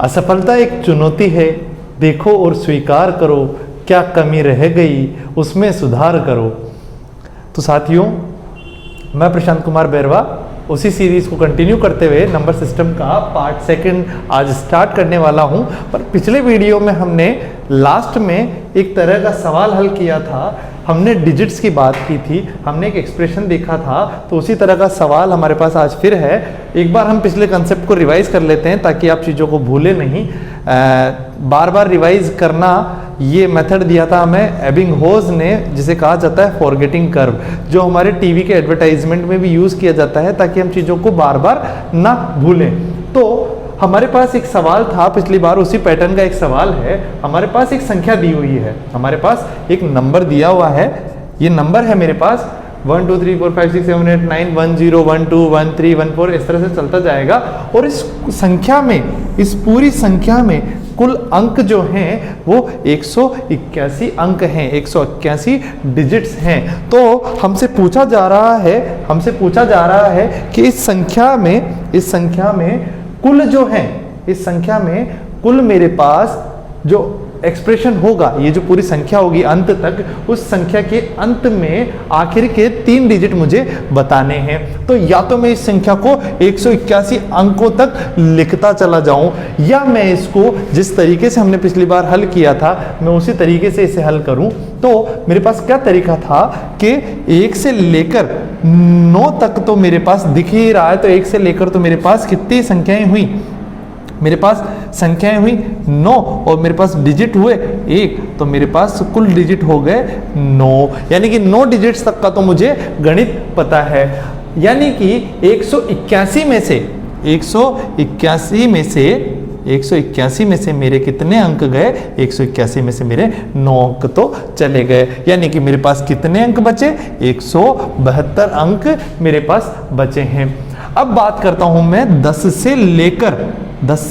असफलता एक चुनौती है, देखो और स्वीकार करो, क्या कमी रह गई उसमें सुधार करो। तो साथियों, मैं प्रशांत कुमार बैरवा उसी सीरीज को कंटिन्यू करते हुए नंबर सिस्टम का पार्ट सेकंड आज स्टार्ट करने वाला हूं। पर पिछले वीडियो में हमने लास्ट में एक तरह का सवाल हल किया था, हमने डिजिट्स की बात की थी, हमने एक एक्सप्रेशन देखा था, तो उसी तरह का सवाल हमारे पास आज फिर है। एक बार हम पिछले कंसेप्ट को रिवाइज कर लेते हैं ताकि आप चीज़ों को भूलें नहीं। बार बार रिवाइज करना ये मेथड दिया था हमें एबिंगहॉस ने, जिसे कहा जाता है फॉरगेटिंग कर्व, जो हमारे टीवी के एडवर्टाइजमेंट में भी यूज़ किया जाता है ताकि हम चीज़ों को बार बार ना भूलें। तो हमारे पास एक सवाल था पिछली बार, उसी पैटर्न का एक सवाल है। हमारे पास एक संख्या दी हुई है, हमारे पास एक नंबर दिया हुआ है, ये नंबर है मेरे पास 1 2 3 4 5 6 7 8 9 1 0 1 2 1 3 1 4 इस तरह से चलता जाएगा। और इस संख्या में, इस पूरी संख्या में कुल अंक जो हैं वो 181 अंक हैं, 181 डिजिट्स हैं। तो हमसे पूछा जा रहा है कि इस संख्या में कुल जो है, इस संख्या में कुल मेरे पास जो एक्सप्रेशन होगा, ये जो पूरी संख्या होगी अंत तक, उस संख्या के अंत में आखिर के 3 डिजिट मुझे बताने हैं। तो या तो मैं इस संख्या को 181 अंकों तक लिखता चला जाऊं, या मैं इसको जिस तरीके से हमने पिछली बार हल किया था मैं उसी तरीके से इसे हल करूं। तो मेरे पास क्या तरीका था कि 1 से लेकर 9 तक तो मेरे पास दिख ही रहा है, तो 1 से लेकर तो मेरे पास कितनी संख्याएं हुई, मेरे पास संख्याएं हुई 9 और मेरे पास डिजिट हुए 1, तो मेरे पास कुल डिजिट हो गए 9, यानी कि 9 डिजिट्स तक का तो मुझे गणित पता है। यानी कि 181 में से मेरे कितने अंक गए, 181 में से मेरे 9 अंक तो चले गए, यानी कि मेरे पास कितने अंक बचे, 172 अंक मेरे पास बचे हैं। अब बात करता हूं मैं 10 से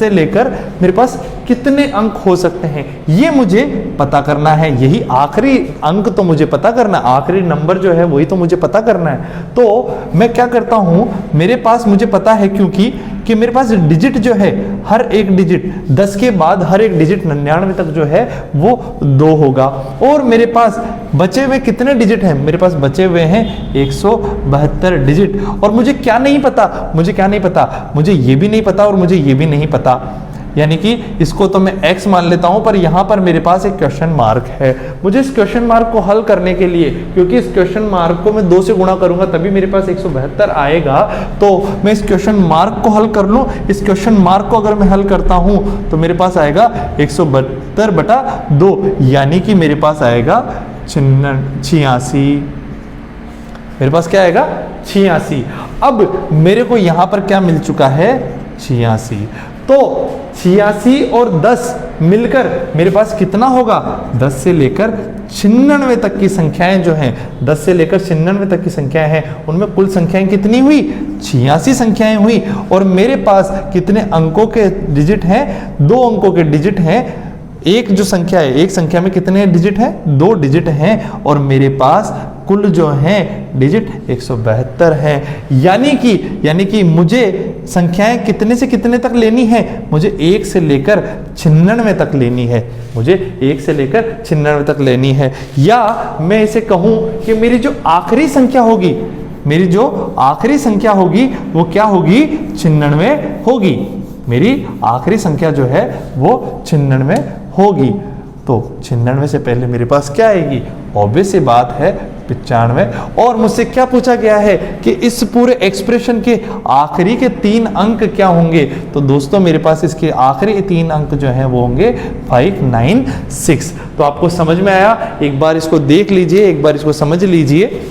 लेकर मेरे पास कितने अंक हो सकते हैं, ये मुझे पता करना है। यही आखिरी अंक तो मुझे पता करना है, आखिरी नंबर जो है वही तो मुझे पता करना है। तो मैं क्या करता हूं, मेरे पास मुझे पता है क्योंकि कि मेरे पास डिजिट जो है, हर एक डिजिट 10 के बाद हर एक डिजिट 99 तक जो है वो 2 होगा। और मेरे पास बचे हुए कितने डिजिट हैं, मेरे पास बचे हुए हैं 172 डिजिट। और मुझे क्या नहीं पता, मुझे ये भी नहीं पता और मुझे ये भी नहीं पता, यानी कि इसको तो मैं x मान लेता हूं, पर यहां पर मेरे पास एक क्वेश्चन मार्क है। मुझे इस क्वेश्चन मार्क को हल करने के लिए, क्योंकि इस क्वेश्चन मार्क को मैं 2 से गुणा करूंगा तभी मेरे पास 172 आएगा, तो मैं इस क्वेश्चन मार्क को हल कर लूं। इस क्वेश्चन मार्क को अगर मैं हल करता हूं तो मेरे पास आएगा 172/2, यानी कि मेरे पास आएगा 86। मेरे पास क्या आएगा, 86। अब मेरे को यहां पर क्या मिल चुका है, 86। तो 86 और 10 मिलकर मेरे पास कितना होगा, 10 से लेकर 96 तक की संख्याएं जो हैं, 10 से लेकर 96 तक की संख्याएं हैं, उनमें कुल संख्याएं कितनी हुई, 86 संख्याएं हुई। और मेरे पास कितने अंकों के डिजिट हैं, 2 अंकों के डिजिट हैं। एक जो संख्या है, एक संख्या में कितने डिजिट हैं, 2 डिजिट हैं, और मेरे पास कुल जो हैं डिजिट 172 हैं। यानी कि मुझे संख्याएं कितने से कितने तक लेनी है, मुझे 1 से लेकर 96 तक लेनी है, मुझे 1 से लेकर 96 तक लेनी है। या मैं इसे कहूं कि मेरी जो आखिरी संख्या होगी, वो क्या होगी, 96 होगी। मेरी आखिरी संख्या जो है वो 96 होगी। तो 96 से पहले मेरे पास क्या आएगी, ऑब्वियस सी बात है 95। और मुझसे क्या पूछा गया है कि इस पूरे एक्सप्रेशन के आखिरी के 3 अंक क्या होंगे, तो दोस्तों मेरे पास इसके आखिरी 3 अंक जो हैं वो होंगे 596। तो आपको समझ में आया, एक बार इसको देख लीजिए, एक बार इसको समझ लीजिए।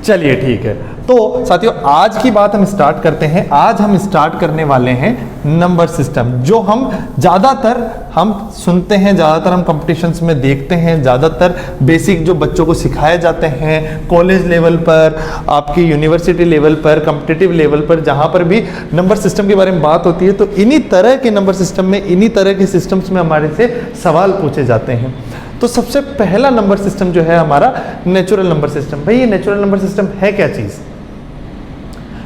चलिए ठीक है, तो साथियों आज की बात हम स्टार्ट करते हैं। आज हम स्टार्ट करने वाले हैं नंबर सिस्टम, जो हम ज़्यादातर हम सुनते हैं, ज़्यादातर हम कंपटीशंस में देखते हैं, ज़्यादातर बेसिक जो बच्चों को सिखाए जाते हैं कॉलेज लेवल पर, आपकी यूनिवर्सिटी लेवल पर, कॉम्पिटिटिव लेवल पर, जहाँ पर भी नंबर सिस्टम के बारे में बात होती है, तो इन्हीं तरह के नंबर सिस्टम में, इन्हीं तरह के सिस्टम्स में हमारे से सवाल पूछे जाते हैं। तो सबसे पहला नंबर सिस्टम जो है हमारा नेचुरल नंबर सिस्टम। भाई ये नेचुरल नंबर सिस्टम है क्या चीज़?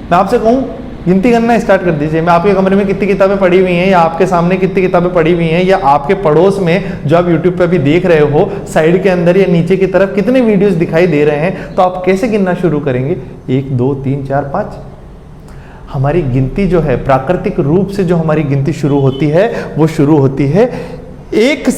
मैं आपसे कहूँ गिनती करना स्टार्ट कर दीजिए। मैं आपके कमरे में कितनी किताबें पड़ी हुई हैं, या आपके सामने कितनी किताबें पड़ी हुई हैं, या आपके पड़ोस में जो आप यूट्यूब पे भी देख रहे हो, साइड के अंदर या नीचे की तरफ कितने वीडियोस दिखाई दे रहे हैं, तो आप कैसे गिनना शुरू करेंगे? 1 2 3 4 5। हमारी गिनती जो है प्राकृतिक रूप से जो हमारी गिनती शुरू होती है वो शुरू होती है 1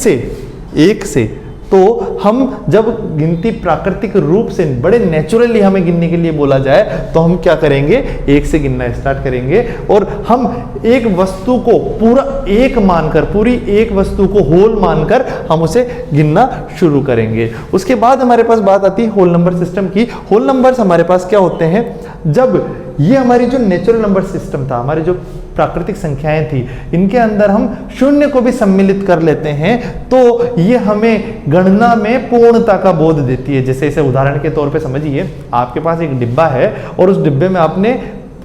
से। तो हम जब गिनती प्राकृतिक रूप से बड़े नेचुरली हमें गिनने के लिए बोला जाए तो हम क्या करेंगे? 1 से गिनना स्टार्ट करेंगे, और हम एक वस्तु को पूरा एक मानकर, पूरी एक वस्तु को होल मानकर हम उसे गिनना शुरू करेंगे। उसके बाद हमारे पास बात आती है होल नंबर सिस्टम की। होल नंबर्स हमारे पास क्या होते हैं? जब ये हमारी जो नेचुरल नंबर सिस्टम था, हमारी जो प्राकृतिक संख्याएं थी, इनके अंदर हम शून्य को भी सम्मिलित कर लेते हैं, तो ये हमें गणना में पूर्णता का बोध देती है। जैसे इसे उदाहरण के तौर पे समझिए, आपके पास एक डिब्बा है और उस डिब्बे में आपने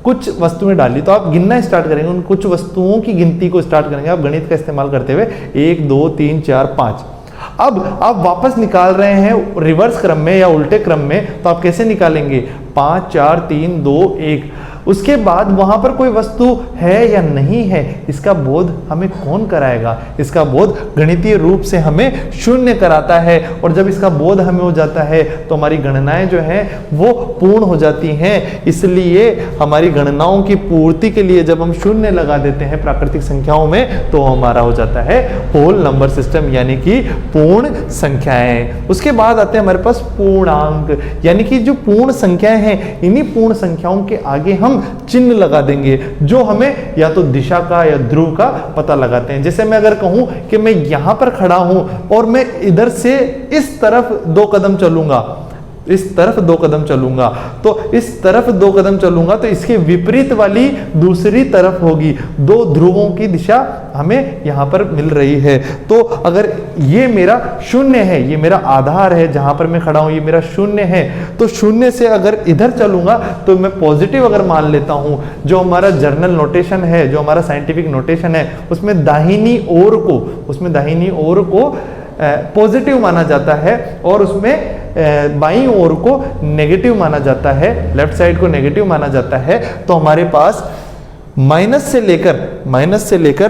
कुछ वस्तुएं डाली, तो आप गिनना स्टार्ट करेंगे, उन कुछ वस्तुओं की गिनती को स्टार्ट करेंगे आप गणित का इस्तेमाल करते हुए, 1 2 3 4 5। अब आप वापस निकाल रहे हैं रिवर्स क्रम में या उल्टे क्रम में, तो आप कैसे निकालेंगे? 5 4 3 2 1। उसके बाद वहां पर कोई वस्तु है या नहीं है, इसका बोध हमें कौन कराएगा? इसका बोध गणितीय रूप से हमें शून्य कराता है, और जब इसका बोध हमें हो जाता है तो हमारी गणनाएं जो हैं वो पूर्ण हो जाती हैं। इसलिए हमारी गणनाओं की पूर्ति के लिए जब हम शून्य लगा देते हैं प्राकृतिक संख्याओं में, तो हमारा हो जाता है होल नंबर सिस्टम, यानी कि पूर्ण संख्याएं। उसके बाद आते हैं हमारे पास पूर्णांक, यानी कि जो पूर्ण संख्याएं हैं, इन्हीं पूर्ण संख्याओं के आगे हम चिन्ह लगा देंगे जो हमें या तो दिशा का या ध्रुव का पता लगाते हैं। जैसे मैं अगर कहूं कि मैं यहां पर खड़ा हूं और मैं इधर से इस तरफ 2 कदम चलूंगा, इस तरफ 2 कदम चलूंगा, तो इस तरफ 2 कदम चलूंगा, तो इसके विपरीत वाली दूसरी तरफ होगी। 2 ध्रुवों की दिशा हमें यहां पर मिल रही है। तो अगर ये मेरा शून्य है, ये मेरा आधार है जहां पर मैं खड़ा हूं, ये मेरा शून्य है, तो शून्य से अगर इधर चलूंगा तो मैं पॉजिटिव अगर मान लेता हूं, जो हमारा जर्नल नोटेशन है, जो हमारा साइंटिफिक नोटेशन है, उसमें दाहिनी ओर को पॉजिटिव माना जाता है और उसमें बाईं ओर को नेगेटिव माना जाता है, लेफ्ट साइड को नेगेटिव माना जाता है। तो हमारे पास माइनस से लेकर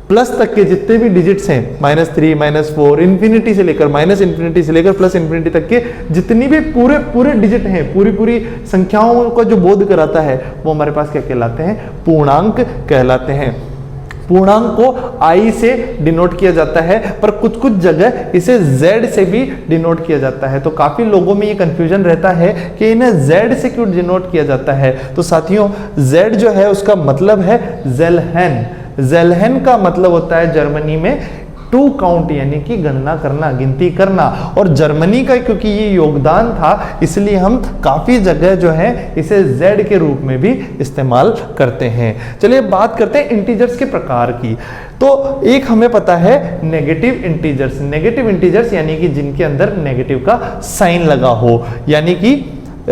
प्लस तक के जितने भी डिजिट्स हैं, -3 -4, इन्फिनिटी से लेकर -इन्फिनिटी से लेकर प्लस इन्फिनिटी तक के जितनी भी पूरे डिजिट हैं, पूरी संख्याओं का जो बोध कराता है, वो हमारे पास क्या कहलाते हैं? पूर्णांक कहलाते हैं। पूर्णांक को I से डिनोट किया जाता है, पर कुछ जगह इसे Z से भी डिनोट किया जाता है। तो काफी लोगों में ये कंफ्यूजन रहता है कि इन्हें Z से क्यों डिनोट किया जाता है। तो साथियों, Z जो है उसका मतलब है ज़ेल्हेन। ज़ेल्हेन का मतलब होता है जर्मनी में टू काउंट, यानी कि गणना करना, गिनती करना। और जर्मनी का क्योंकि ये योगदान था, इसलिए हम काफी जगह जो है इसे Z के रूप में भी इस्तेमाल करते हैं। चलिए बात करते हैं इंटीजर्स के प्रकार की। तो एक हमें पता है नेगेटिव इंटीजर्स यानी कि जिनके अंदर नेगेटिव का साइन लगा हो, यानी कि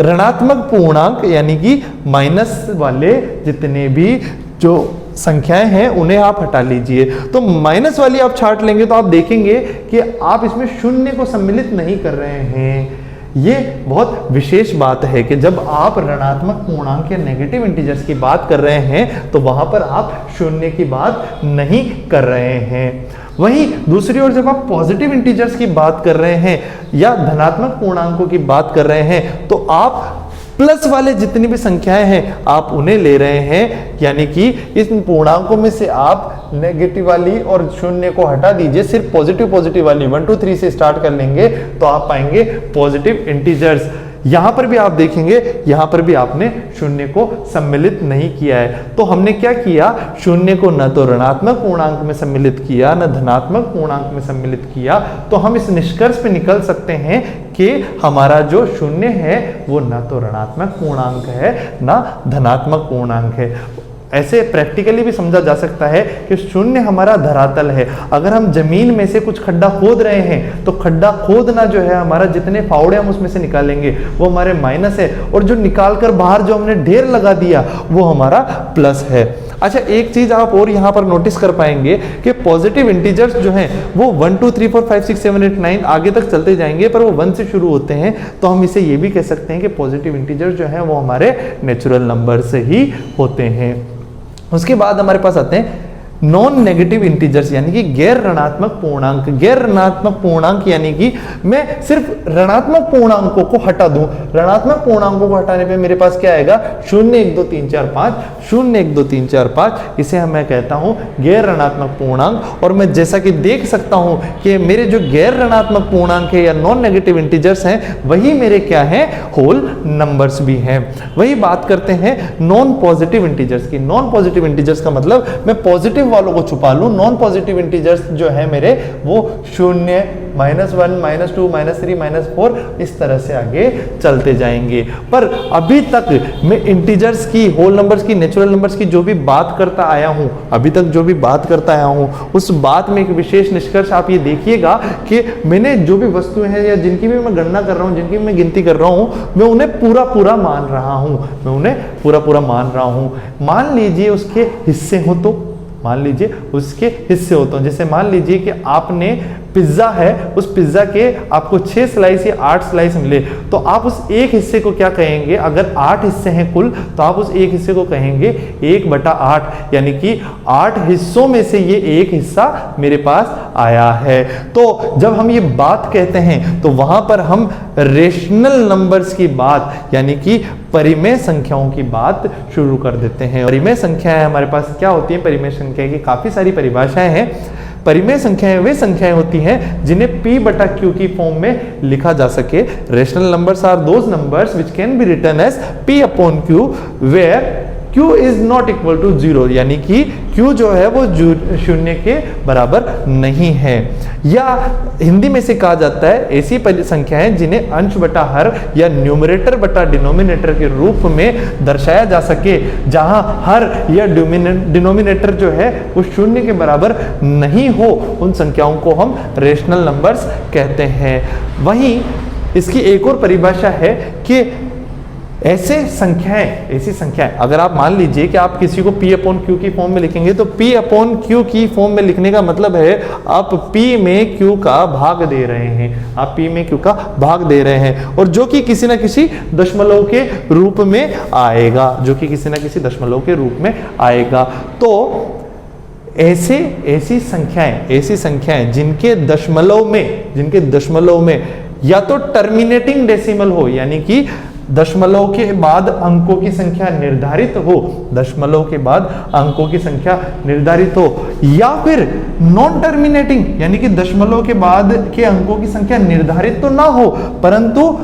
ऋणात्मक पूर्णांक, यानी कि माइनस वाले जितने भी जो संख्याएं हैं उन्हें आप हटा लीजिए। तो माइनस वाली आप छाट लेंगे तो आप देखेंगे कि आप इसमें शून्य को सम्मिलित नहीं कर रहे हैं। ये बहुत विशेष बात है कि जब आप ऋणात्मक पूर्णांक या नेगेटिव इंटीजर्स की बात कर रहे हैं तो वहां पर आप शून्य की बात नहीं कर रहे हैं। वहीं दूसरी ओर जब आप पॉजिटिव इंटीजर्स की बात कर रहे हैं या धनात्मक पूर्णांकों की बात कर रहे हैं, तो आप प्लस वाले जितनी भी संख्याएं हैं आप उन्हें ले रहे हैं, यानी कि इन पूर्णांकों में से आप नेगेटिव वाली और शून्य को हटा दीजिए, सिर्फ पॉजिटिव वाली 1 2 3 से स्टार्ट कर लेंगे तो आप पाएंगे पॉजिटिव इंटीजर्स। यहां पर भी आप देखेंगे, यहां पर भी आपने शून्य को सम्मिलित नहीं किया है। तो हमने क्या किया? शून्य को न तो ऋणात्मक पूर्णांक में सम्मिलित किया, न धनात्मक पूर्णांक में सम्मिलित किया। तो हम इस निष्कर्ष पे निकल सकते हैं कि हमारा जो शून्य है वो न तो ऋणात्मक पूर्णांक है न धनात्मक पूर्णांक है। ऐसे प्रैक्टिकली भी समझा जा सकता है कि शून्य हमारा धरातल है। अगर हम जमीन में से कुछ खड्डा खोद रहे हैं तो खड्डा खोदना जो है, हमारा जितने फावड़े हम उसमें से निकालेंगे वो हमारे माइनस है, और जो निकाल कर बाहर जो हमने ढेर लगा दिया वो हमारा प्लस है। अच्छा, एक चीज आप और यहाँ पर नोटिस कर पाएंगे कि पॉजिटिव इंटीजर्स जो हैं वो 1 2 3 4 5 6 7 8 9 आगे तक चलते जाएंगे, पर वो 1 से शुरू होते हैं, तो हम इसे ये भी कह सकते हैं कि पॉजिटिव इंटीजर्स जो हैं वो हमारे नेचुरल नंबर से ही होते हैं। उसके बाद हमारे पास आते हैं नॉन नेगेटिव इंटीजर्स, यानी कि गैर ऋणात्मक पूर्णांक। गैर ऋणात्मक पूर्णांक यानी कि मैं सिर्फ ऋणात्मक पूर्णांकों को हटा दूं। ऋणात्मक पूर्णांकों को हटाने पे मेरे पास क्या आएगा, 0 1 2 3 4 5, 0 1 2 3 4 5, इसे मैं कहता हूं गैर ऋणात्मक पूर्णांक। और मैं जैसा कि देख सकता हूं कि मेरे जो गैर ऋणात्मक पूर्णांक है या नॉन नेगेटिव इंटीजर्स हैं, वही मेरे क्या हैं, होल नंबर्स भी हैं। वही बात करते हैं नॉन पॉजिटिव इंटीजर्स की। नॉन पॉजिटिव इंटीजर्स का मतलब मैं पॉजिटिव वालों को छुपा लूं, नॉन पॉजिटिव इंटीजर्स जो है मेरे वो 0 -1 -2 -3 -4 इस तरह से आगे चलते जाएंगे। पर अभी तक मैं इंटीजर्स की, होल नंबर्स की, नेचुरल नंबर्स की जो भी बात करता आया हूं, अभी तक जो भी बात करता आया हूं, उस बात में एक विशेष निष्कर्ष आप ये देखिएगा कि मैंने जो भी वस्तुएं हैं या जिनकी भी मैं गणना कर रहा हूं, जिनकी भी मैं गिनती कर रहा हूं, मैं उन्हें पूरा पूरा मान रहा हूं, मैं उन्हें पूरा पूरा मान रहा हूं। मान लीजिए उसके हिस्से हो तो, मान लीजिए उसके हिस्से होते हैं। जैसे मान लीजिए कि आपने पिज्जा है, उस पिज्जा के आपको 6 स्लाइस या 8 स्लाइस मिले, तो आप उस एक हिस्से को क्या कहेंगे, अगर 8 हिस्से हैं कुल, तो आप उस एक हिस्से को कहेंगे 1/8, यानी कि 8 हिस्सों में से ये एक हिस्सा मेरे पास आया है। तो जब हम ये बात कहते हैं तो वहां पर हम रेशनल नंबर्स की बात, यानी कि परिमेय संख्याओं की बात शुरू कर देते हैं। परिमेय संख्याएं हमारे पास क्या होती है, परिमेय संख्या की काफी सारी परिभाषाएं हैं। परिमेय संख्याएं वे संख्याएं होती हैं जिन्हें P/Q की फॉर्म में लिखा जा सके। Rational numbers are those numbers which can be written as P/Q where Q is not equal to 0, यानी कि Q जो है वो 0 के बराबर नहीं है। या हिंदी में से कहा जाता है ऐसी संख्याएं जिन्हें अंश बटा हर या न्यूमरेटर बटा डिनोमिनेटर के रूप में दर्शाया जा सके, जहां हर या डिनोमिनेटर जो है वो 0 के बराबर नहीं हो, उन संख्याओं को हम रेशनल नंबर्स कहते हैं। वहीं इसकी एक और परिभाषा है कि ऐसी संख्याएं अगर आप मान लीजिए कि आप किसी को P/Q की फॉर्म में लिखेंगे, तो P/Q की फॉर्म में लिखने का मतलब है आप P में Q का भाग दे रहे हैं, आप P में Q का भाग दे रहे हैं, और जो कि किसी ना किसी दशमलव के रूप में आएगा, जो कि किसी ना किसी दशमलव के रूप में आएगा। तो ऐसी संख्याएं जिनके दशमलव में या तो टर्मिनेटिंग डेसिमल हो, यानी कि दशमलव के बाद अंकों की संख्या निर्धारित हो, दशमलव के बाद अंकों की संख्या निर्धारित हो, या फिर नॉन टर्मिनेटिंग, यानी कि दशमलव के बाद के अंकों की संख्या निर्धारित तो ना हो, परंतु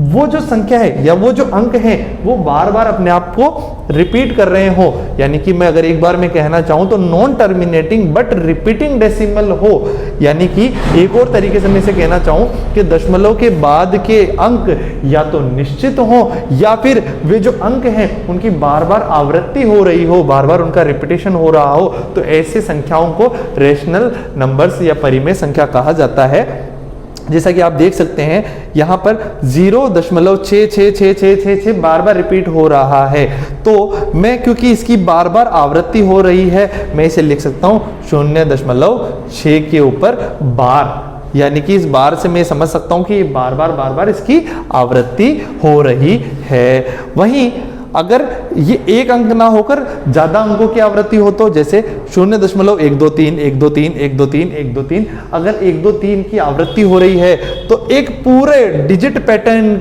वो जो संख्या है या वो जो अंक है वो बार बार अपने आप को रिपीट कर रहे हो। यानी कि मैं अगर एक बार में कहना चाहूं तो non terminating but repeating decimal हो, यानी कि एक और तरीके से मैं इसे कहना चाहूं कि दशमलव के बाद के अंक या तो निश्चित हो या फिर वे जो अंक हैं उनकी बार बार आवृत्ति हो रही हो, बार बार उनका रिपीटेशन हो रहा हो, तो ऐसे संख्याओं को रेशनल नंबर्स या परिमेय संख्या कहा जाता है। जैसा कि आप देख सकते हैं यहाँ पर 0.66666 बार बार रिपीट हो रहा है, तो मैं क्योंकि इसकी बार बार आवृत्ति हो रही है, मैं इसे लिख सकता हूँ 0.6 के ऊपर बार, यानी कि इस बार से मैं समझ सकता हूँ कि बार बार इसकी आवृत्ति हो रही है। वहीं अगर ये एक अंक ना होकर ज्यादा अंकों की आवृत्ति हो, तो जैसे 0.123 123 123 123, अगर 123 की आवृत्ति हो रही है तो एक पूरे डिजिट पैटर्न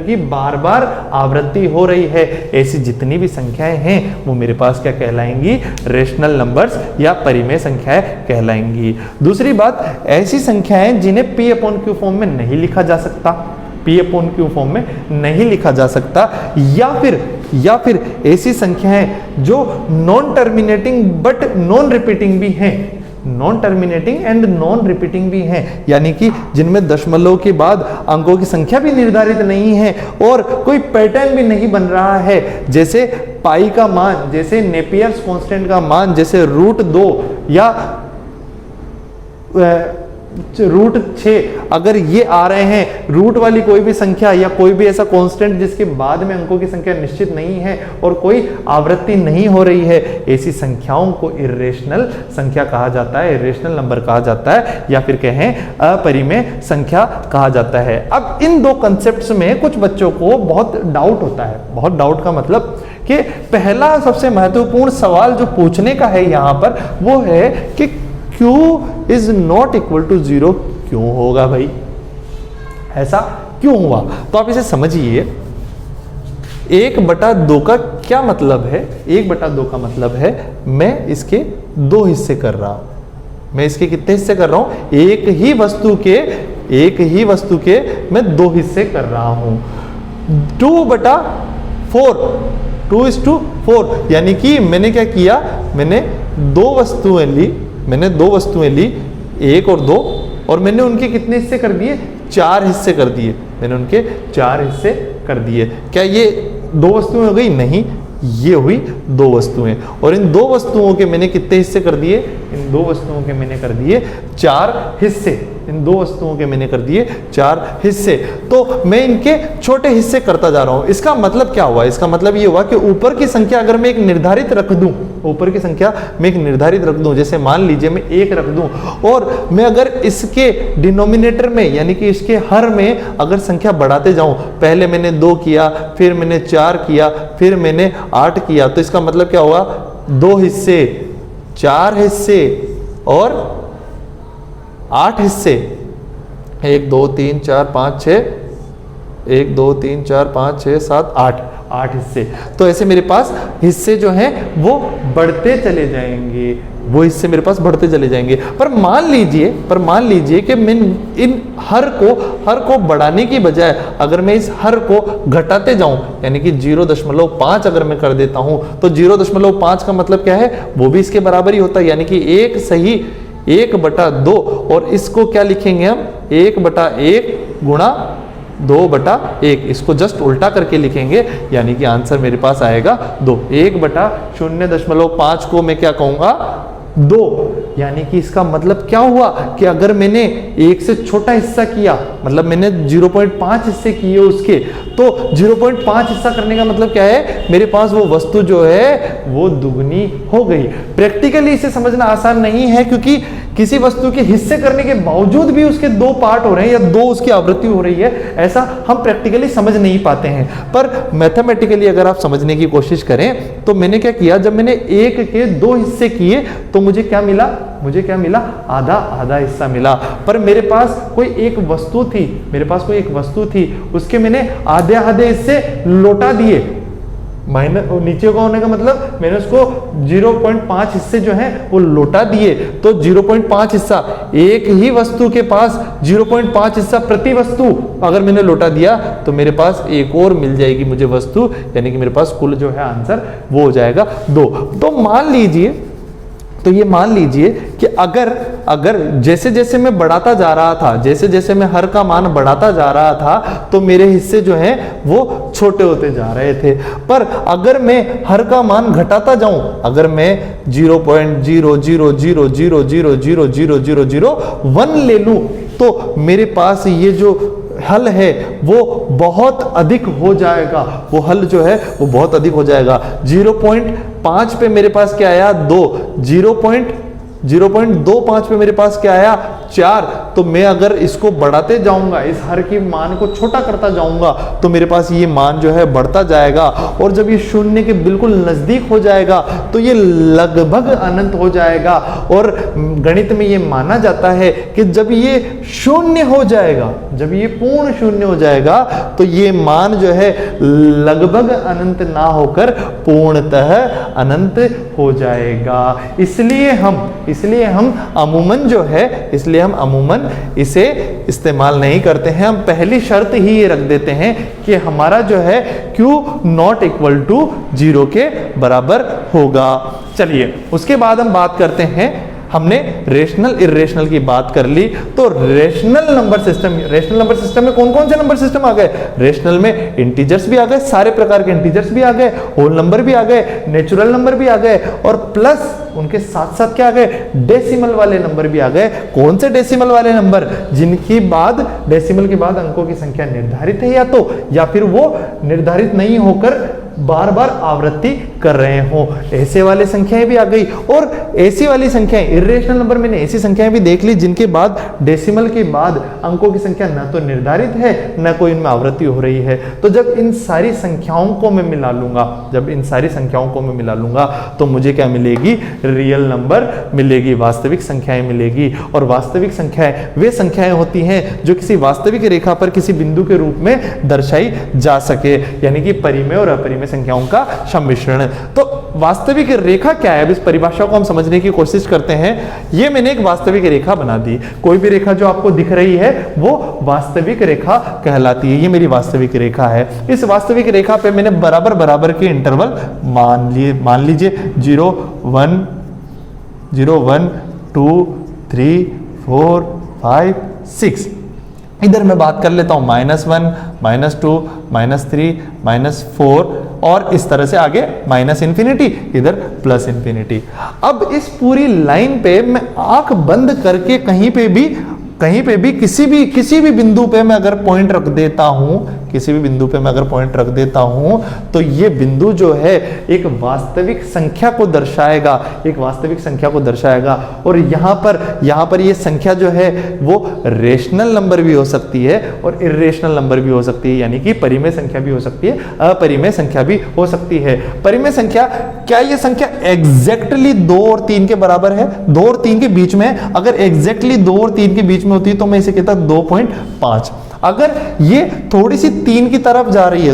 की बार बार आवृत्ति हो रही है। ऐसी जितनी भी संख्याएं हैं वो मेरे पास क्या कहलाएंगी, रेशनल नंबर्स या परिमेय संख्याएं कहलाएंगी। दूसरी बात, ऐसी संख्याएं जिन्हें P/Q फॉर्म में नहीं लिखा जा सकता, P/Q फॉर्म में नहीं लिखा जा सकता, या फिर ऐसी संख्याएं जो non terminating but non repeating भी हैं, non terminating and non repeating भी हैं, यानी कि जिनमें दशमलव के बाद अंकों की संख्या भी निर्धारित नहीं है और कोई पैटर्न भी नहीं बन रहा है, जैसे पाई का मान, जैसे नेपियर्स कांस्टेंट का मान, जैसे √2 या रूट 6 अगर ये आ रहे हैं, रूट वाली कोई भी संख्या या कोई भी ऐसा कांस्टेंट जिसके बाद में अंकों की संख्या निश्चित नहीं है और कोई आवृत्ति नहीं हो रही है, ऐसी संख्याओं को इर्रेशनल संख्या कहा जाता है, इर्रेशनल नंबर कहा जाता है, या फिर कहें अपरिमेय संख्या कहा जाता है। अब इन दो कंसेप्ट्स में कुछ बच्चों को बहुत डाउट होता है। बहुत डाउट का मतलब कि पहला सबसे महत्वपूर्ण सवाल जो पूछने का है यहाँ पर वो है कि Q is not equal to 0 क्यों होगा भाई, ऐसा क्यों हुआ? तो आप इसे समझिए, 1/2 का क्या मतलब है? 1/2 का मतलब है मैं इसके 2 हिस्से कर रहा हूं। मैं इसके कितने हिस्से कर रहा हूं? एक ही वस्तु के मैं 2 हिस्से कर रहा हूं। 2/4, 2:4, यानी कि मैंने क्या किया, मैंने दो वस्तुएं ली 1 और 2, और मैंने उनके कितने हिस्से कर दिए? 4 हिस्से कर दिए। मैंने उनके 4 हिस्से कर दिए। क्या ये 2 वस्तुएं हो गई? नहीं, ये हुई 2 वस्तुएं, और इन 2 वस्तुओं के मैंने कितने हिस्से कर दिए? इन 2 वस्तुओं के मैंने कर दिए 4 हिस्से। इन 2 वस्तुओं के मैंने कर दिए 4 हिस्से। तो मैं इनके छोटे हिस्से करता जा रहा हूं। इसका मतलब क्या हुआ? इसका मतलब ये हुआ कि ऊपर की संख्या अगर मैं एक निर्धारित रख दूं, ऊपर की संख्या मैं एक निर्धारित रख दूं, जैसे मान लीजिए मैं 1 रख दूं, और मैं अगर इसके डिनोमिनेटर में यानी कि इसके हर में अगर संख्या बढ़ाते जाऊं, पहले मैंने 2 किया, फिर मैंने 4 किया, फिर मैंने 8 किया, तो इसका मतलब क्या हुआ? 2 हिस्से, 4 हिस्से और 8 हिस्से। 1 2 3 4 5 6, 1 2 3 4 5 6 7 8 हिस्से। तो ऐसे मेरे पास हिस्से जो हैं वो बढ़ते चले जाएंगे, वो हिस्से मेरे पास बढ़ते चले जाएंगे। पर मान लीजिए कि मैं इन हर को बढ़ाने की बजाय अगर मैं इस हर को घटाते जाऊं, यानी कि 0.5 अगर मैं कर देता हूं, तो 0.5 का मतलब क्या है? वो भी इसके बराबर ही होता है, यानी कि 1 सही 1/2, और इसको क्या लिखेंगे हम? 1/1 गुणा 2/1। इसको जस्ट उल्टा करके लिखेंगे, यानी कि आंसर मेरे पास आएगा 2। 1/0.5 को मैं क्या कहूंगा? 2। यानी कि इसका मतलब क्या हुआ कि अगर मैंने 1 से छोटा हिस्सा किया, मतलब मैंने 0.5 हिस्से किए उसके, तो 0.5 हिस्सा करने का मतलब क्या है? मेरे पास वो वस्तु जो है वो दुगनी हो गई। प्रैक्टिकली इसे समझना आसान नहीं है, क्योंकि किसी वस्तु के हिस्से करने के बावजूद भी उसके 2 पार्ट हो रहे हैं या 2 उसकी आवृत्ति हो रही है, ऐसा हम प्रैक्टिकली समझ नहीं पाते हैं। पर मैथमेटिकली अगर आप समझने की कोशिश करें, तो मैंने क्या किया, जब मैंने 1 के 2 हिस्से किए तो मुझे क्या मिला? आधा हिस्सा मिला। पर मेरे पास कोई एक वस्तु थी, उसके मैंने आधे हिस्से लौटा दिए। माइनस नीचे का होने का मतलब मैंने उसको 0.5 हिस्से जो हैं वो लौटा दिए। तो 0.5 हिस्सा, एक ही वस्तु के पास 0.5 हिस्सा प्रति वस्तु अगर मैंने लौटा दिया, तो मेरे पास एक और मिल जाएगी मुझे वस्तु, यानी कि मेरे पास कुल जो है आंसर वो हो जाएगा 2। तो मान लीजिए कि अगर जैसे जैसे मैं बढ़ाता जा रहा था, जैसे जैसे मैं हर का मान बढ़ाता जा रहा था, तो मेरे हिस्से जो हैं वो छोटे होते जा रहे थे। पर अगर मैं हर का मान घटाता जाऊं, अगर मैं 0.000000001 ले लूं, तो मेरे पास ये जो हल है वो बहुत अधिक हो जाएगा। वो हल जो है वो बहुत अधिक हो जाएगा। 0.5 पे मेरे पास क्या आया? 2। 0.25 पे मेरे पास क्या आया? 4। तो मैं अगर इसको बढ़ाते जाऊंगा, इस हर की मान को छोटा करता जाऊंगा, तो मेरे पास ये मान जो है बढ़ता जाएगा, और जब ये शून्य के बिल्कुल नजदीक हो जाएगा तो ये लगभग अनंत हो जाएगा। और गणित में ये माना जाता है कि जब ये शून्य हो जाएगा, जब ये पूर्ण शून्य हो जाएगा, तो ये मान जो है लगभग अनंत ना होकर पूर्णतः अनंत हो जाएगा। इसलिए हम अमूमन इसे इस्तेमाल नहीं करते हैं। हम पहली शर्त ही ये रख देते हैं कि हमारा जो है Q नॉट इक्वल टू 0 के बराबर होगा। चलिए उसके बाद हम बात करते हैं, हमने रेशनल इर्रेशनल की बात कर ली, तो रेशनल नंबर सिस्टम में कौन कौन से नंबर सिस्टम आ गए? रेशनल में इंटीजर्स भी आ गए, सारे प्रकार के इंटीजर्स भी आ गए, होल नंबर भी आ गए, नेचुरल नंबर भी आ गए, और प्लस उनके साथ साथ क्या आ गए, डेसिमल वाले नंबर भी आ गए। कौन से डेसिमल वाले नंबर, जिनकी बाद डेसिमल के बाद अंकों की संख्या निर्धारित है या फिर वो निर्धारित नहीं होकर बार बार आवृत्ति कर रहे हो, ऐसे वाले संख्याएं भी आ गई। और ऐसी वाली संख्याएं, इर्रेशनल नंबर मैंने ऐसी संख्याएं भी देख ली जिनके बाद डेसिमल के बाद अंकों की संख्या न तो निर्धारित है न कोई इनमें आवृत्ति हो रही है। तो जब इन सारी संख्याओं को मैं मिला लूंगा, तो मुझे क्या मिलेगी, रियल नंबर मिलेगी, वास्तविक संख्याएं मिलेगी। और वास्तविक संख्याएं वे संख्याएं होती हैं जो किसी वास्तविक रेखा पर किसी बिंदु के रूप में दर्शाई जा सके, यानी कि परिमेय और अपरिमेय संख्याओं का सम्मिश्रण। तो वास्तविक रेखा क्या है, अब इस परिभाषा को हम समझने की कोशिश करते हैं। ये मैंने एक वास्तविक रेखा बना दी, कोई भी रेखा जो आपको दिख रही है वो वास्तविक रेखा कहलाती है। ये मेरी वास्तविक रेखा है। इस वास्तविक रेखा पे मैंने बराबर बराबर के इंटरवल मान लीजिए 0 1 2 3 4 5 6। इधर मैं बात कर लेता हूं -1 -2 -3 -4 और इस तरह से आगे -इंफिनिटी, इधर +इंफिनिटी। अब इस पूरी लाइन पे मैं आंख बंद करके कहीं पे भी किसी भी बिंदु पे मैं अगर पॉइंट रख देता हूं, तो ये बिंदु जो है एक वास्तविक संख्या को दर्शाएगा। और यहाँ पर ये संख्या जो है वो रेशनल नंबर भी हो सकती है और इर्रेशनल नंबर भी हो सकती है, यानी कि परिमेय संख्या भी हो सकती है, अपरिमेय संख्या भी हो सकती है। परिमेय संख्या, क्या ये संख्या एग्जैक्टली 2 और 3 के बराबर है? 2 और 3 के बीच में, अगर एग्जैक्टली 2 और 3 के बीच में होती है तो मैं इसे कहता 2.5। अगर ये थोड़ी सी 3 की तरफ जा रही है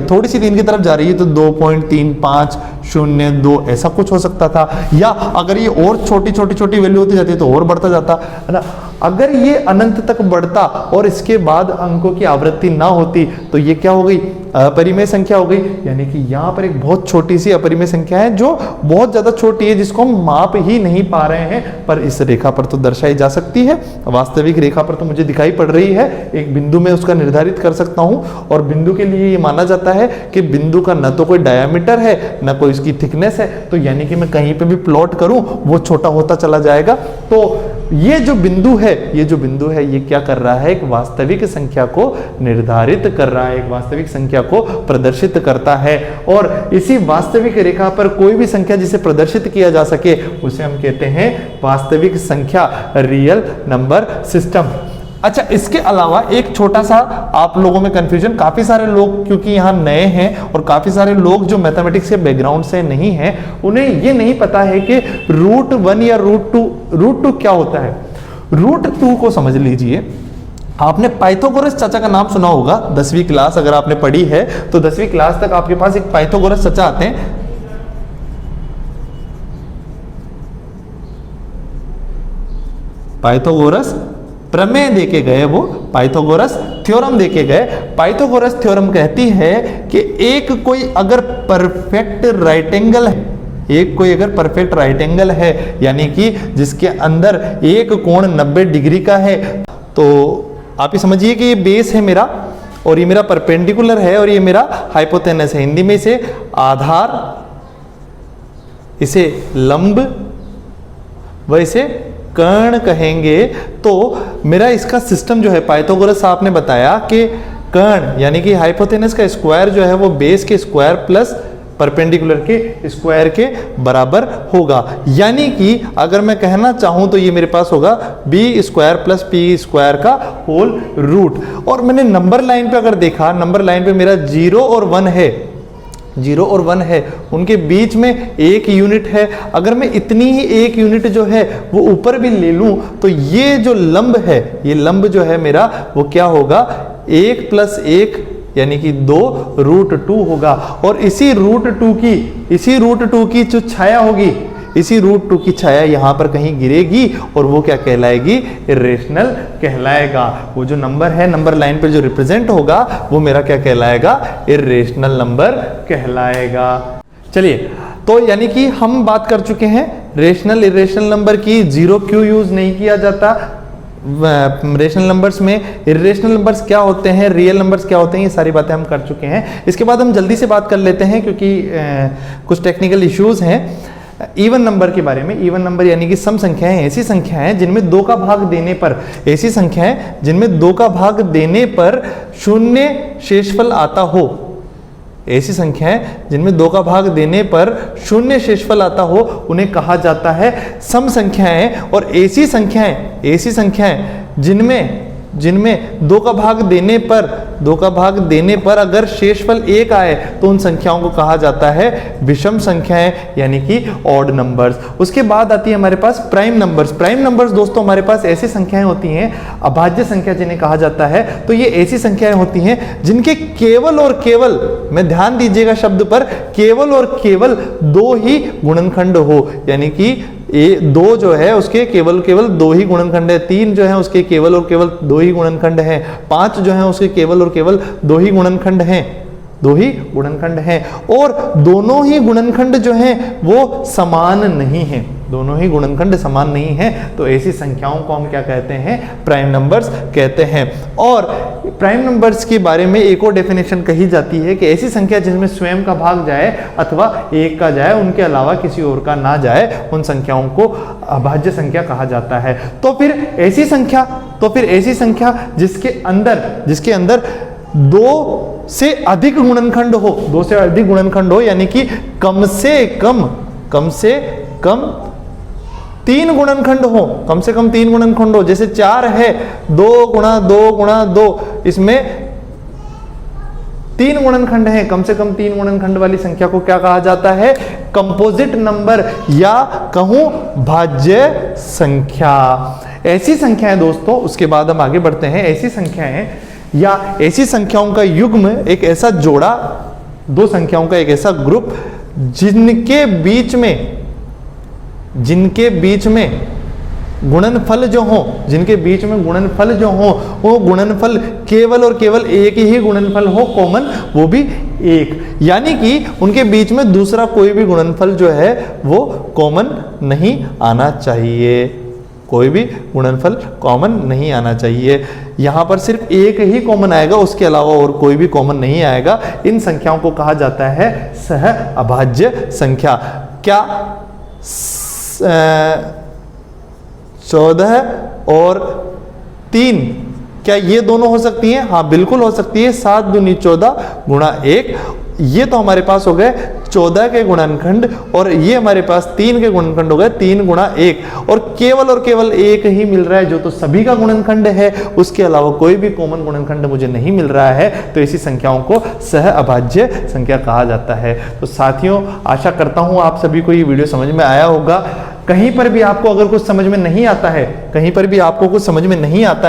तो 2.3502 ऐसा कुछ हो सकता था। या अगर ये और छोटी वैल्यू होती जाती है तो और बढ़ता जाता है ना। अगर ये अनंत तक बढ़ता और इसके बाद अंकों की आवृत्ति ना होती तो ये क्या हो गई, अपरिमेय संख्या हो गई। यानी कि यहाँ पर एक बहुत छोटी सी अपरिमेय संख्या है जो बहुत ज्यादा छोटी है, जिसको हम माप ही नहीं पा रहे हैं, पर इस रेखा पर तो दर्शाई जा सकती है। वास्तविक रेखा पर तो मुझे दिखाई पड़ रही है, एक बिंदु में उसका निर्धारित कर सकता हूं। और बिंदु के लिए ये माना जाता है कि बिंदु का न तो कोई डायामीटर है न कोई इसकी थिकनेस है, तो यानी कि मैं कहीं पे भी प्लॉट करूं वो छोटा होता चला जाएगा। तो ये जो बिंदु है ये क्या कर रहा है, एक वास्तविक संख्या को निर्धारित कर रहा है, एक वास्तविक संख्या को प्रदर्शित करता है। और इसी वास्तविक रेखा पर कोई भी संख्या जिसे प्रदर्शित किया जा सके उसे हम कहते हैं वास्तविक संख्या, रियल नंबर सिस्टम। अच्छा, इसके अलावा एक छोटा सा आप लोगों में कंफ्यूजन, काफी सारे लोग क्योंकि यहाँ नए हैं और काफी सारे लोग जो मैथमेटिक्स के बैकग्राउंड से नहीं हैं, उन्हें ये नहीं पता है कि √1 या √2 क्या होता है। √2 को समझ लीजिए, आपने पाइथागोरस चाचा का नाम सुना होगा 10वीं क्लास अगर आपने पढ़ी है तो 10वीं क्लास तक आपके पास एक पाइथागोरस चाचा आते हैं। पाइथागोरस प्रमेय देके गए, वो पाइथागोरस थ्योरम देके गए। पाइथागोरस थ्योरम कहती है कि एक कोई अगर परफेक्ट राइट एंगल है, यानी कि जिसके अंदर एक कोण 90 डिग्री का है, तो आप ही समझिए कि ये बेस है मेरा और ये मेरा परपेंडिकुलर है और ये मेरा हाइपोटेनस है। हिंदी में इसे आधार, इसे लंब व इसे कर्ण कहेंगे। तो मेरा इसका सिस्टम जो है, पाइथागोरस साहब ने बताया कि कर्ण यानी कि हाइपोटेनस का स्क्वायर जो है वो बेस के स्क्वायर प्लस परपेंडिकुलर के स्क्वायर के बराबर होगा। यानी कि अगर मैं कहना चाहूं तो ये मेरे पास होगा b² प्लस p² का होल रूट। और मैंने नंबर लाइन पे अगर देखा, नंबर लाइन पे मेरा 0 और 1 है, 0 और 1 है, उनके बीच में एक यूनिट है। अगर मैं इतनी ही एक यूनिट जो है वो ऊपर भी ले लूं तो ये जो लंब है, ये लंब जो है मेरा वो क्या होगा, 1 + 1 यानी कि 2√2 होगा। और इसी √2 की जो छाया होगी, इसी √2 की छाया यहां पर कहीं गिरेगी और वो क्या कहलाएगी, इर्रेशनल कहलाएगा। वो जो नंबर है, नंबर लाइन पर जो रिप्रेजेंट होगा वो मेरा क्या कहलाएगा, इर्रेशनल नंबर कहलाएगा। चलिए, तो यानी कि हम बात कर चुके हैं रेशनल इर्रेशनल नंबर की। 0 क्यों यूज नहीं किया जाता रेशनल नंबर्स में, इर्रेशनल नंबर्स क्या होते हैं, रियल नंबर्स क्या होते हैं, ये सारी बातें हम कर चुके हैं। इसके बाद हम जल्दी से बात कर लेते हैं क्योंकि कुछ टेक्निकल इश्यूज हैं। इवन नंबर के बारे में, इवन नंबर यानी कि सम संख्याएं ऐसी संख्याएं जिनमें 2 का भाग देने पर, ऐसी संख्याएं जिनमें 2 का भाग देने पर शून्य शेषफल आता हो, ऐसी संख्याएं जिनमें 2 का भाग देने पर शून्य शेषफल आता हो उन्हें कहा जाता है सम संख्याएं। और ऐसी संख्याएं जिनमें 2 का भाग देने पर अगर शेषफल 1 आए तो उन संख्याओं को कहा जाता है विषम संख्याएं यानी कि ऑड नंबर्स। उसके बाद आती है हमारे पास प्राइम नंबर्स। प्राइम नंबर्स दोस्तों हमारे पास ऐसी संख्याएं होती हैं, अभाज्य संख्या जिन्हें कहा जाता है। तो ये ऐसी संख्याएं होती हैं जिनके केवल और केवल, मैं ध्यान दीजिएगा शब्द पर, केवल और केवल 2 ही गुणनखंड हो, यानी कि 2 जो है उसके केवल 2 ही गुणनखंड है, 3 जो है उसके केवल और केवल 2 ही गुणनखंड हैं, 5 जो है उसके केवल और केवल 2 ही गुणनखंड हैं, और दोनों ही गुणनखंड जो हैं वो समान नहीं हैं, दोनों ही गुणनखंड समान नहीं हैं। तो ऐसी संख्याओं को हम क्या कहते हैं? प्राइम नंबर्स कहते हैं। और प्राइम नंबर्स के बारे में एक और डेफिनेशन कही जाती है कि ऐसी संख्या जिसमें स्वयं का भाग जाए अथवा 1 का जाए, उनके अलावा किसी और का ना जाए, उन संख्याओं को अभाज्य संख्या कहा जाता है। तो फिर ऐसी संख्या जिसके अंदर 2 से अधिक गुणनखंड हो, यानी कि कम से कम 3 गुणनखंड हो, जैसे 4 है, 2 गुणा 2, इसमें 3 गुणनखंड है, कम से कम 3 गुणनखंड वाली संख्या को क्या कहा जाता है? कंपोजिट नंबर या कहूं भाज्य संख्या। ऐसी संख्याएं दोस्तों, उसके बाद हम आगे बढ़ते हैं। ऐसी संख्याओं का युग्म, एक ऐसा जोड़ा, 2 संख्याओं का एक ऐसा ग्रुप जिनके बीच में गुणनफल जो हो, वो गुणनफल केवल और केवल एक ही गुणनफल हो, कॉमन, वो भी 1, यानी कि उनके बीच में दूसरा कोई भी गुणनफल जो है वो कॉमन नहीं आना चाहिए, कोई भी गुणनफल कॉमन नहीं आना चाहिए। यहां पर सिर्फ एक ही कॉमन आएगा, उसके अलावा और कोई भी कॉमन नहीं आएगा। इन संख्याओं को कहा जाता है सह अभाज्य संख्या। क्या 14 और 3 क्या ये दोनों हो सकती हैं? हाँ बिल्कुल हो सकती है। 7 दूनी 14 गुणा 1, ये तो हमारे पास हो गए 14 के गुणनखंड, और ये हमारे पास 3 के गुणनखंड हो गए 3 गुणा 1, और केवल एक ही मिल रहा है जो तो सभी का गुणनखंड है, उसके अलावा कोई भी कॉमन गुणनखंड मुझे नहीं मिल रहा है। तो ऐसी संख्याओं को सह अभाज्य संख्या कहा जाता है। तो साथियों, आशा करता हूं आप सभी को ये वीडियो समझ में आया होगा। कहीं पर भी आपको अगर कुछ समझ में नहीं आता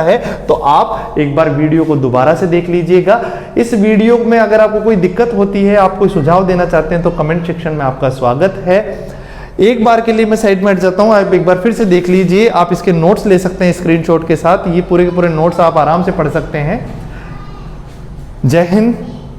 है, तो आप एक बार वीडियो को दोबारा से देख लीजिएगा। इस वीडियो में अगर आपको कोई दिक्कत होती है, आप कोई सुझाव देना चाहते हैं, तो कमेंट सेक्शन में आपका स्वागत है। एक बार के लिए मैं साइड में हट जाता हूं, आप एक बार फिर से देख लीजिए। आप इसके नोट्स ले सकते हैं स्क्रीनशॉट के साथ, ये पूरे के पूरे नोट्स आप आराम से पढ़ सकते हैं। जय हिंद।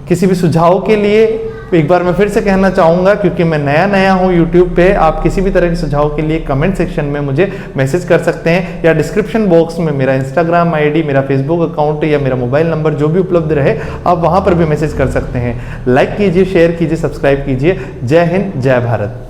किसी भी सुझाव के लिए एक बार मैं फिर से कहना चाहूँगा, क्योंकि मैं नया हूँ यूट्यूब पे, आप किसी भी तरह के सुझाव के लिए कमेंट सेक्शन में मुझे मैसेज कर सकते हैं, या डिस्क्रिप्शन बॉक्स में मेरा इंस्टाग्राम आईडी, मेरा फेसबुक अकाउंट या मेरा मोबाइल नंबर जो भी उपलब्ध रहे, आप वहाँ पर भी मैसेज कर सकते हैं। लाइक कीजिए, शेयर कीजिए, सब्सक्राइब कीजिए। जय हिंद, जय भारत।